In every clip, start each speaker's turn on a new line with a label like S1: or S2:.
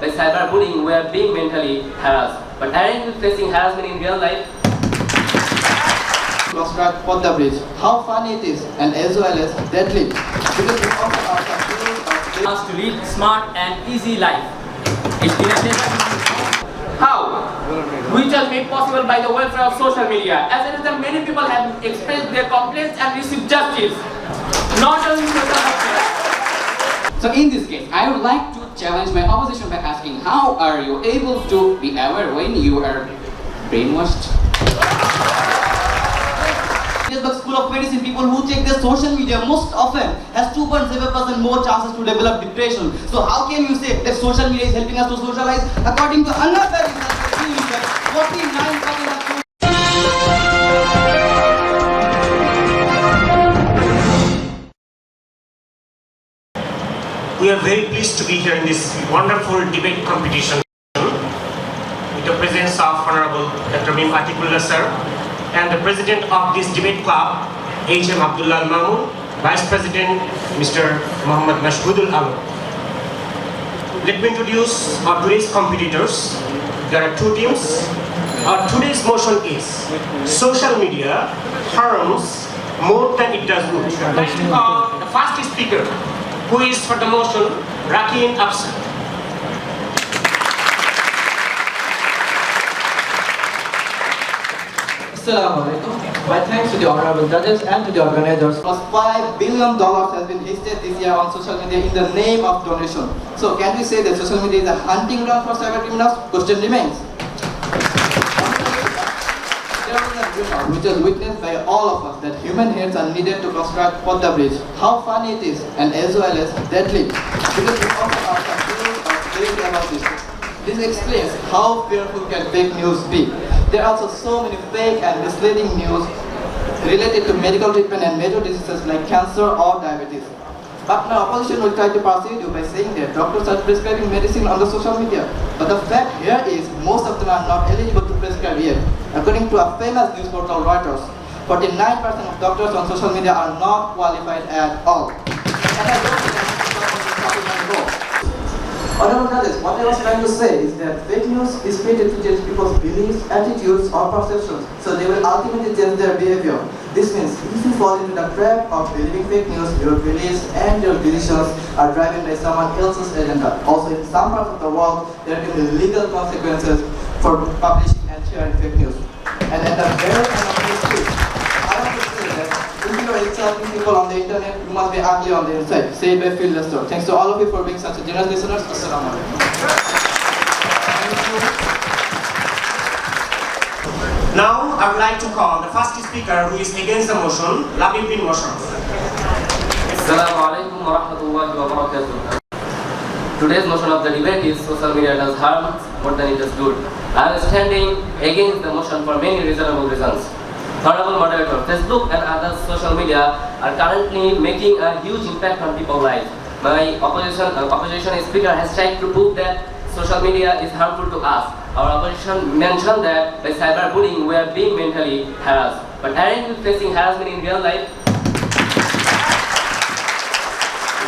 S1: by cyberbullying were being mentally harassed. But aren't you facing harassment in real life?
S2: Construct Podda Bridge. How funny it is, and as well as deadly. Because we offer our customers
S3: us to lead smart and easy life. It's been a pleasure.
S4: How? Which was made possible by the welfare of social media. As a result, many people have expressed their complaints and received justice. Not only social media.
S5: So in this case, I would like to challenge my opposition by asking, how are you able to be aware when you are brainwashed?
S2: Petersburg School of Medicine, people who check their social media most often has 2.7% more chances to develop depression. So how can you say that social media is helping us to socialize? According to another research, 49% of
S6: We are very pleased to be here in this wonderful debate competition with the presence of Honorable Dr. Mim Atikullah sir and the President of this debate club, H.M. Abdullah Mamun, Vice President Mr. Muhammad Mashhudul Alam. Let me introduce our today's competitors. There are two teams. Our today's motion is social media harms more than it does good. I'd like to call the first speaker, who is for the motion, Rakin Afsar.
S2: Assalamualaikum. My thanks to the honorable judges and to the organizers. Plus $5 billion has been wasted this year on social media in the name of donation. So can we say that social media is a hunting ground for cyber criminals? Question remains. There was a rumor which was witnessed by all of us that human heads are needed to construct Podda Bridge. How funny it is, and as well as deadly. Because we often are confused or crazy about this. This explains how fearful can fake news be. There are also so many fake and misleading news related to medical treatment and major diseases like cancer or diabetes. But now opposition will try to persuade you by saying that doctors are prescribing medicine on the social media. But the fact here is most of them are not eligible to prescribe yet. According to a famous news portal Reuters, 49% of doctors on social media are not qualified at all. And I don't think that's Honorable judges, what I was trying to say is that fake news is created to change people's beliefs, attitudes, or perceptions, so they will ultimately change their behavior. This means if you fall into the trap of believing fake news, your beliefs and your decisions are driven by someone else's agenda. Also, in some parts of the world, there can be legal consequences for publishing and sharing fake news. And at the very end of this speech, I want to say that if you are insulting people on the internet, you must be ugly on the inside. Say it by Phil Lester. Thanks to all of you for being such a generous listeners. Assalamu alaikum.
S6: Now, I would like to call the first speaker who is against the motion, Labib bin Musharraf.
S1: Assalamu alaikum wa rahmatullahi wa barakatuh. Today's motion of the debate is social media does harm more than it does good. I am standing against the motion for many reasonable reasons. Honorable moderator, Facebook and other social media are currently making a huge impact on people's lives. My opposition speaker has tried to prove that social media is harmful to us. Our opposition mentioned that by cyberbullying we are being mentally harassed. But aren't you facing harassment in real life?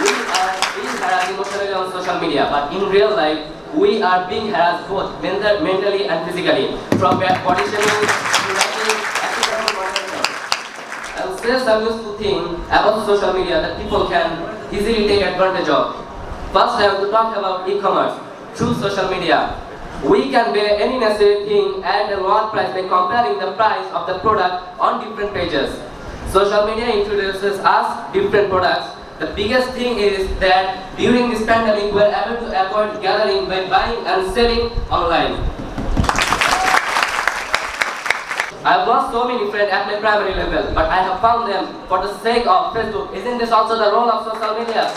S1: We are being harassed emotionally on social media, but in real life we are being harassed both mentally and physically. From body shaming to writing, I'll say some useful thing about social media that people can easily take advantage of. First, I have to talk about e-commerce. Through social media, we can buy any necessary thing at a lower price by comparing the price of the product on different pages. Social media introduces us different products. The biggest thing is that during this pandemic, we are able to avoid gathering by buying and selling online. I have lost so many friends at my primary level, but I have found them for the sake of Facebook. Isn't this also the role of social media?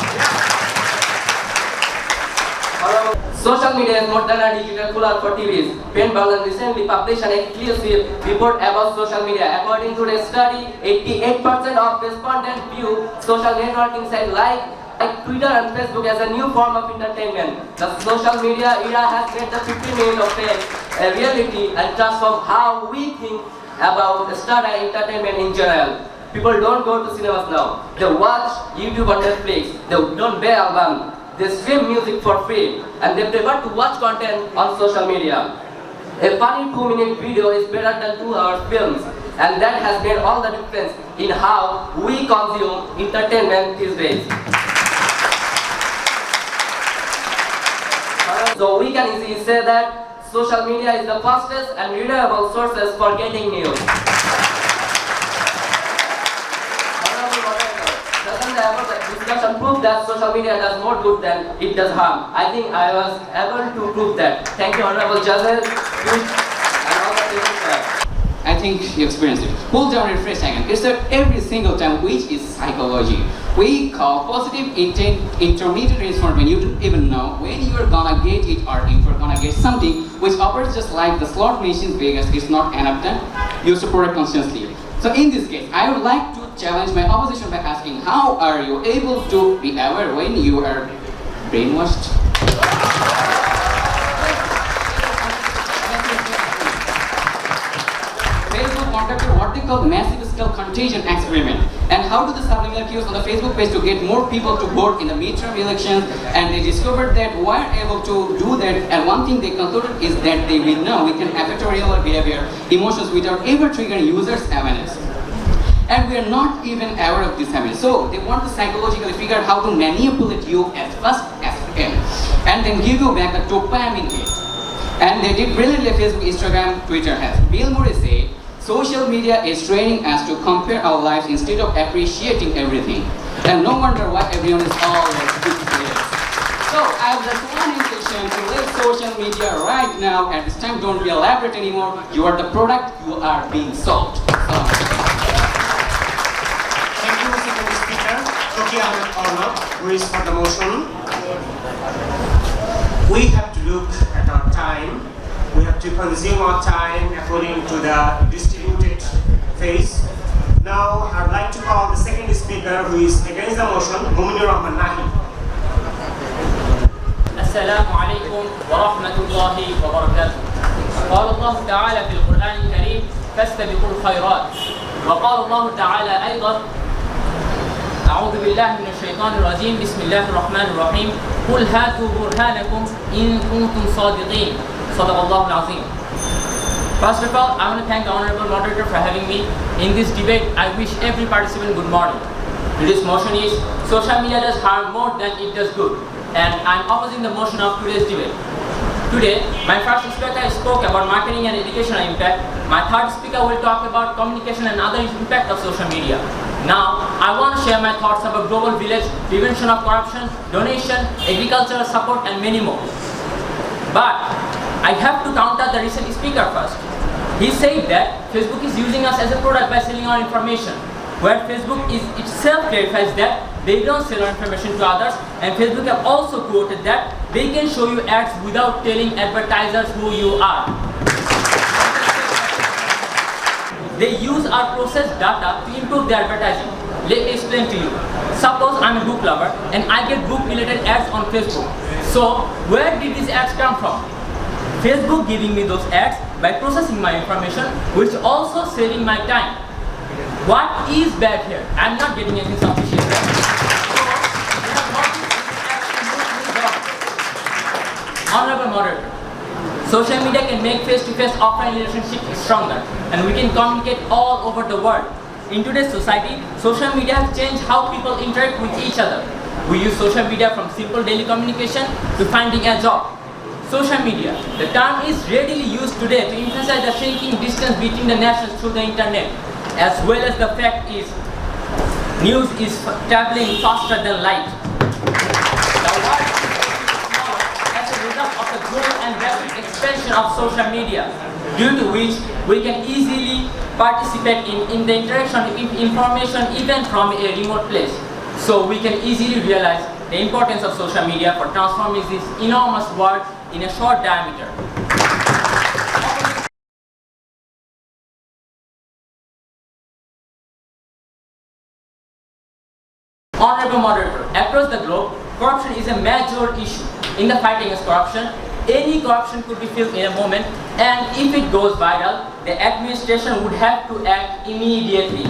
S1: Social media is more than a digital cooler for TVs. Penn Berlin recently published an exclusive report about social media. According to the study, 88% of respondents view social networking sites like Twitter and Facebook as a new form of entertainment. The social media era has made the 15 minutes of fame a reality and transformed how we think about start and entertainment in general. People don't go to cinemas now. They watch YouTube on Netflix. They don't buy albums. they stream music for free, and they prefer to watch content on social media. A funny 2-minute video is better than 2-hour films, and that has made all the difference in how we consume entertainment these days. So we can easily say that social media is the fastest and reliable sources for getting news. Doesn't the discussion prove that social media does more good than it does harm? I think I was able to prove that. Thank you, honorable judges, and all the people there.
S5: I think you experienced it. Pull down refresh second. It's that every single time, which is psychology. We call positive intent intermediate response when you don't even know when you're gonna get it or if you're gonna get something which operates just like the slot machines Vegas is not enough time used to product consciously. So in this case, I would like to challenge my opposition by asking, how are you able to be aware when you are brainwashed? Facebook conducted what they call massive scale contagion experiment. And how do the subliminal cues on the Facebook page to get more people to vote in the midterm elections? And they discovered that we are able to do that. And one thing they concluded is that we know we can affect our real behavior, emotions without ever triggering users' awareness. And we are not even aware of this habit. So they want to psychologically figure out how to manipulate you as fast as they can, and then give you back the dopamine hit. And they did brilliantly. Facebook, Instagram, Twitter has. Bill Murray said, social media is training us to compare our lives instead of appreciating everything. And no wonder why everyone is always players. So I have just one intention to leave social media right now. At this time, don't be elaborate anymore. You are the product, you are being sold.
S6: Thank you, Second Speaker, Toki Ahmed Arnab, who is for the motion. We have to look at our time. We have to consume our time according to the distributed phase. Now, I would like to call the second speaker, who is against the motion, Muminur Rahman Nahi.
S3: السلام عليكم ورحمة الله وبركاته. قال الله تعالى في القرآن الكريم فاستبقوا الخيرات. وقال الله تعالى أيضا أعوذ بالله من الشيطان الرجيم بسم الله الرحمن الرحيم قل هاتوا برهانكم إن كنتم صادقين صدق الله العظيم. First of all, I want to thank the honorable moderator for having me in this debate. I wish every participant good morning. Today's motion is social media does harm more than it does good, and I'm opposing the motion of today's debate. Today, my first speaker spoke about marketing and educational impact. My third speaker will talk about communication and other impact of social media. Now, I want to share my thoughts about global village, prevention of corruption, donation, agricultural support, and many more. But I have to counter the recent speaker first. He said that Facebook is using us as a product by selling our information, where Facebook is itself clarifies that they don't sell our information to others, and Facebook have also quoted that they can show you ads without telling advertisers who you are. They use our processed data to improve their advertising. Let me explain to you. Suppose I'm a book lover and I get book related ads on Facebook. So where did these ads come from? Facebook giving me those ads by processing my information, which also saving my time. What is bad here? I'm not getting anything sufficient. Honorable moderator, social media can make face-to-face offline relationships stronger, and we can communicate all over the world. In today's society, social media has changed how people interact with each other. We use social media from simple daily communication to finding a job. Social media, the term is readily used today to emphasize the shrinking distance between the nations through the internet, as well as the fact is news is traveling faster than light. The world is smaller as a result of the growth and rapid expansion of social media, due to which we can easily participate in the interaction of information even from a remote place. So we can easily realize the importance of social media for transforming this enormous world in a short diameter. Honorable moderator, across the globe, corruption is a major issue. In the fight against corruption, any corruption could be filled in a moment, and if it goes viral, the administration would have to act immediately.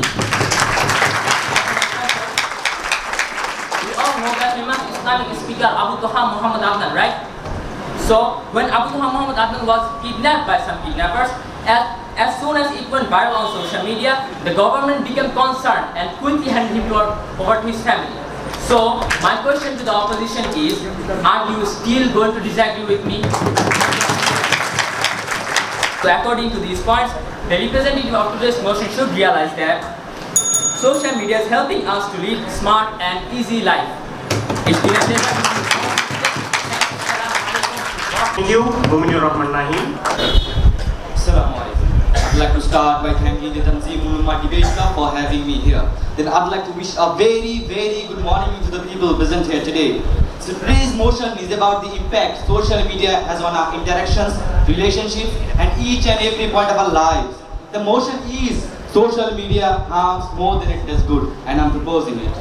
S3: We all know the famous Islamic speaker Abu Tuha Muhammad Adnan, right? So when Abu Tuha Muhammad Adnan was kidnapped by some kidnappers, as soon as it went viral on social media, the government became concerned and quickly handed him over to his family. So my question to the opposition is, are you still going to disagree with me? So according to these points, the representative of today's motion should realize that social media is helping us to lead smart and easy life. It's been a pleasure.
S6: Thank you, Muminur Rahman Nahi.
S7: Assalamualaikum. I'd like to start by thanking the Tanzeem Ulama Debate Club for having me here. Then I'd like to wish a very, very good morning to the people present here today. So today's motion is about the impact social media has on our interactions, relationships, and each and every point of our lives. The motion is social media harms more than it does good, and I'm proposing it.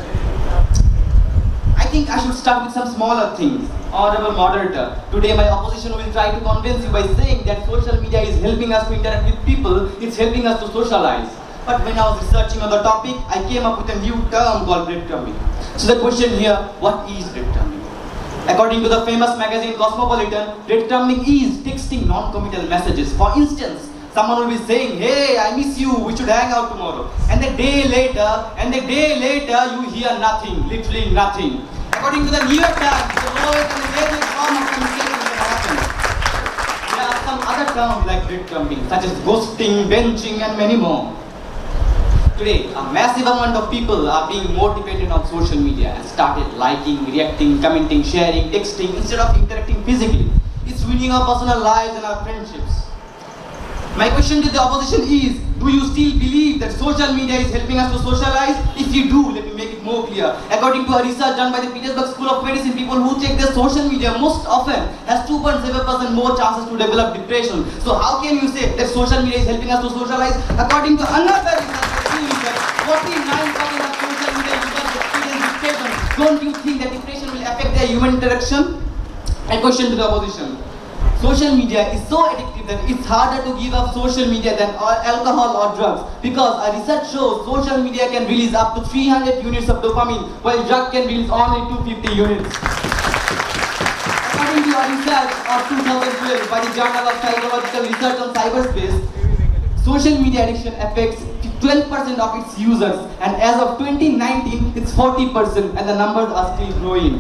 S7: I think I should start with some smaller things. Honorable moderator, today my opposition will try to convince you by saying that social media is helping us to interact with people, it's helping us to socialize. But when I was researching on the topic, I came up with a new term called breadcrumbing. So the question here, what is breadcrumbing? According to the famous magazine Cosmopolitan, breadcrumbing is texting non-committal messages. For instance, someone will be saying, hey, I miss you, we should hang out tomorrow. And the day later, you hear nothing, literally nothing. According to the New York Times, the lowest and basic form of communication can happen. There are some other terms like breadcrumbing, such as ghosting, benching, and many more. Today, a massive amount of people are being more dependent on social media and started liking, reacting, commenting, sharing, texting instead of interacting physically. It's ruining our personal lives and our friendships. My question to the opposition is, do you still believe that social media is helping us to socialize? If you do, let me make it more clear. According to a research done by the Petersburg School of Medicine, people who check their social media most often has 2.7% more chances to develop depression. So how can you say that social media is helping us to socialize? According to another research, 49% of social media users experience depression. Don't you think that depression will affect their human interaction? My question to the opposition. Social media is so addictive that it's harder to give up social media than alcohol or drugs, because a research shows social media can release up to 300 units of dopamine, while drug can release only 250 units. According to a research of 2012 by the Journal of Psychological Research on Cyberspace, social media addiction affects 12% of its users, and as of 2019, it's 40%, and the numbers are still growing.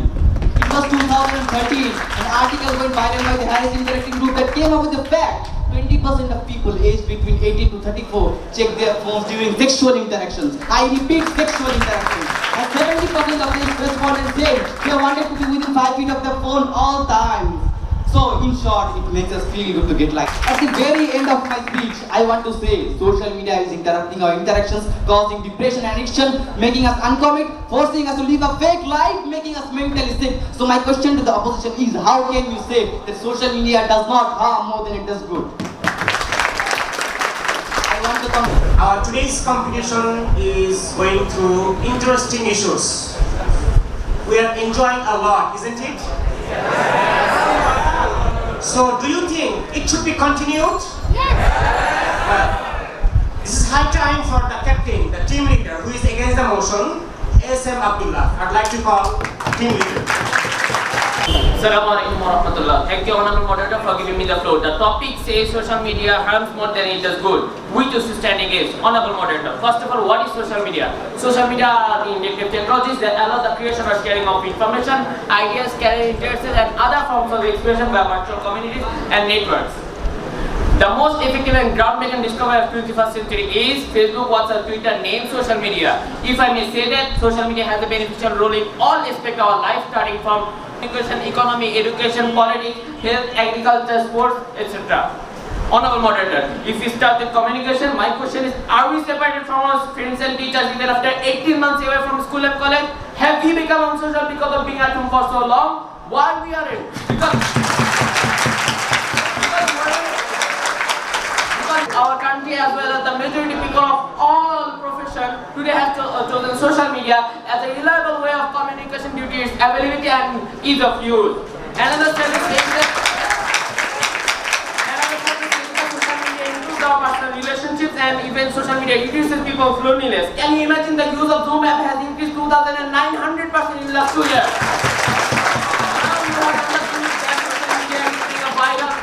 S7: It was 2013, an article went viral by the Harris Interactive Group that came up with the fact 20% of people aged between 18 to 34 check their phones during sexual interactions. I repeat, sexual interactions. And 70% of these respondents said they wanted to be within 5 feet of their phone all times. So, in short, it makes us feel good to get liked. At the very end of my speech, I want to say social media is interrupting our interactions, causing depression and addiction, making us uncommit, forcing us to live a fake life, making us mentally sick. So my question to the opposition is, how can you say that social media does not harm more than it does good? I want to
S6: Today's competition is going through interesting issues. We are enjoying a lot, isn't it? So, do you think it should be continued? Yes! This is high time for the captain, the team leader, who is against the motion, SM Abdullah. I'd like to call team leader.
S4: Assalamualaikum warahmatullah. Thank you, honorable moderator, for giving me the floor. The topic says social media harms more than it does good. We choose to stand against. Honorable moderator, first of all, what is social media? Social media are the interactive technologies that allow the creation or sharing of information, ideas, career interests, and other forms of expression by virtual communities and networks. The most effective and groundbreaking discovery of 21st century is Facebook, WhatsApp, Twitter, named social media. If I may say that, social media has a beneficial role in all aspects of our life, starting from education, economy, education, politics, health, agriculture, sports, etc. Honorable moderator, if we start with communication, my question is, are we separated from our friends and teachers even after 18 months away from school and college? Have we become unsocial because of being at home for so long? Why we are it? Because our country as well as the majority people of all professions today have chosen social media as a reliable way of communication due to its availability and ease of use. Another study says that social media improves our personal relationships, and even social media reduces people's loneliness. Can you imagine the use of Zoom app has increased to 2009 100% in the last 2 years.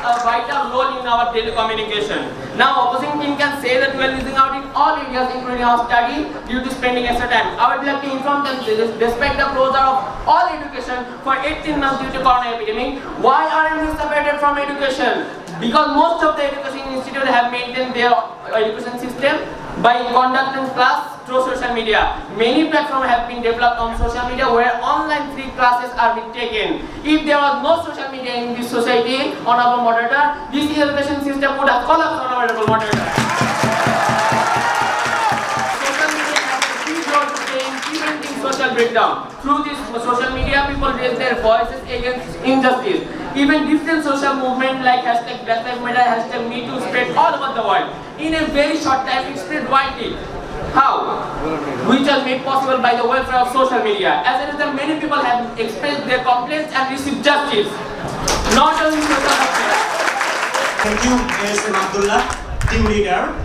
S4: A vital role in our daily communication. Now, opposing team can say that we are losing out in all areas, including our study, due to spending extra time. I would like to inform them that despite the closure of all education for 18 months due to corona epidemic, why aren't we separated from education? Because most of the education institutes have maintained their education system by conducting class through social media. Many platforms have been developed on social media where online free classes are being taken. If there was no social media in this society, honorable moderator, this education system would have collapsed, honorable moderator. Social media has a huge role to play in preventing social breakdown. Through this social media, people raise their voices against injustice. Even different social movements like hashtag Black Lives Matter, hashtag MeToo spread all over the world. In a very short time, it spread widely. How? Which was made possible by the welfare of social media. As a result, many people have expressed their complaints and received justice. Not only social media.
S6: Thank you, ASM Abdullah, team leader.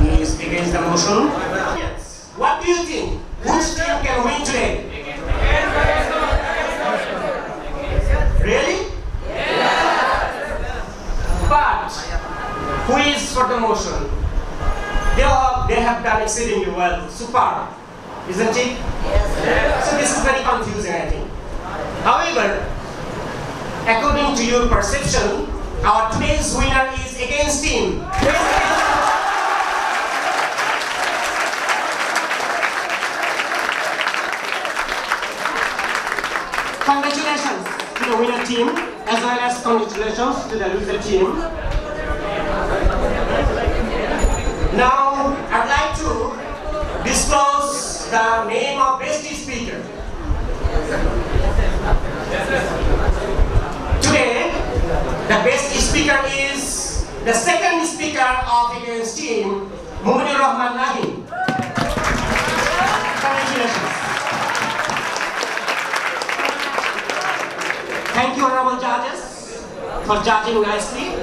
S6: He is against the motion. Yes. What do you think? Which team can win today? Really? But who is for the motion? They have done exceedingly well. Super, isn't it? Yes. So this is very confusing, I think. However, according to your perception, our today's winner is against team. Congratulations to the winner team, as well as congratulations to the loser team. Now, I'd like to disclose the name of best speaker. Today, the best speaker is the second speaker of against team, Muminur Rahman Nahin. Congratulations. Thank you, honorable judges, for judging nicely.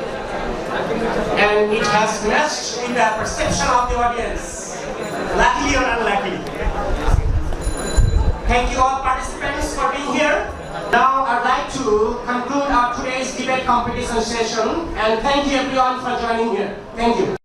S6: And it has matched with the perception of the audience, luckily or unluckily. Thank you all participants for being here. Now I'd like to conclude our today's debate competition session, and thank you everyone for joining here. Thank you.